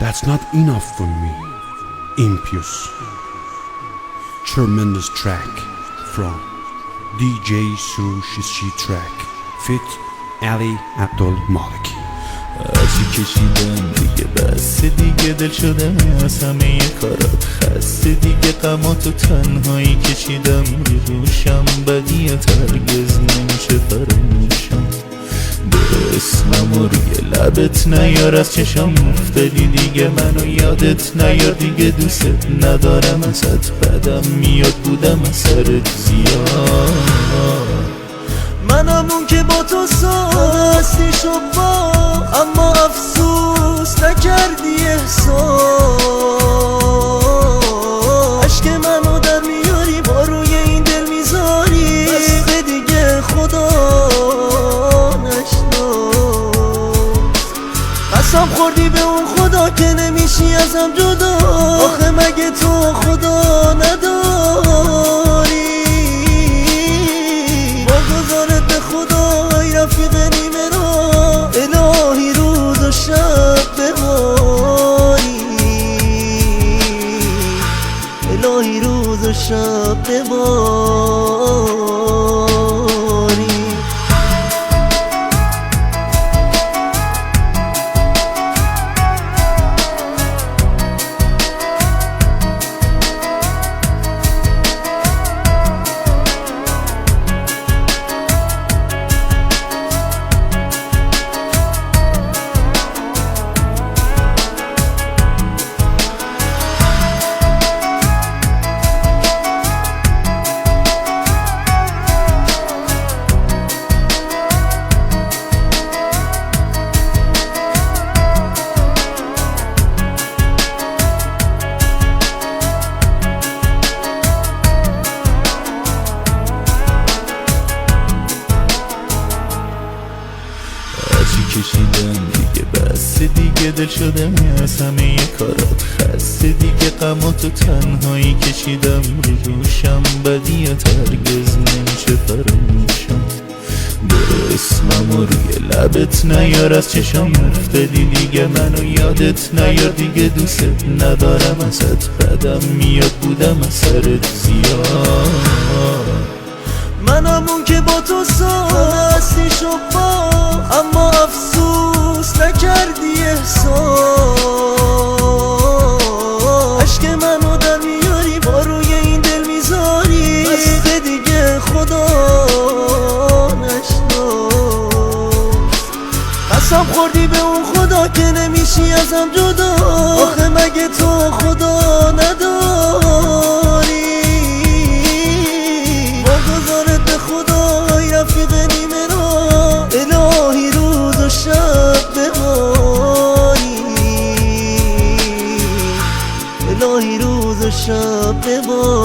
That's not enough for me. Impious. Tremendous track from DJ Sushi Track Fit Ali Abdul Maliki. هرچی کشیدم دیگه بس، دیگه دل شدم از همه کارات خسته، دیگه غماتو تنهایی کشیدم رو دوشم، بدیت هرگز نمیشه فراموشم. به اسمم و روی لبت نیار، از چشم افتادی دیگه منو یادت نیار، دیگه دوست ندارم ازت بدم میاد، بودم از سرت زیاد. منم اون که با تو ساستی شد با، اما افسوس نکردی احساس. عشق منو در میاری با روی این دل میذاری، بس دیگه خدا نشناس. قسم خوردی به اون خدا که نمیشی ازم جدا، آخه مگه تو خدا نداری؟ رفیق نیمه را الهی روز و شب بباری، الهی روز و شب بباری. کشیدم دیگه بس، دیگه دل شدم از همه کارات خسته، دیگه غماتو تنهایی کشیدم رو دوشم، بدیت هرگز نمیشه فراموشم. به اسمم و روی لبت نیار، از چشم افتادی دیگه منو یادت نیار، دیگه دوست ندارم ازت بدم میاد، بودم از سرت زیاد. منم اون که با تو ساستی شد با، اما افسوس نکردی احساس. عشق منو در میاری با روی این دل میذاری، بس دیگه خدا نشناس. قسم خوردی به اون خدا که نمیشی ازم جدا، آخه مگه تو خدا نداری؟ رفیق نیمه را الهی روز و شب بباری، الهی روز و شب بباری.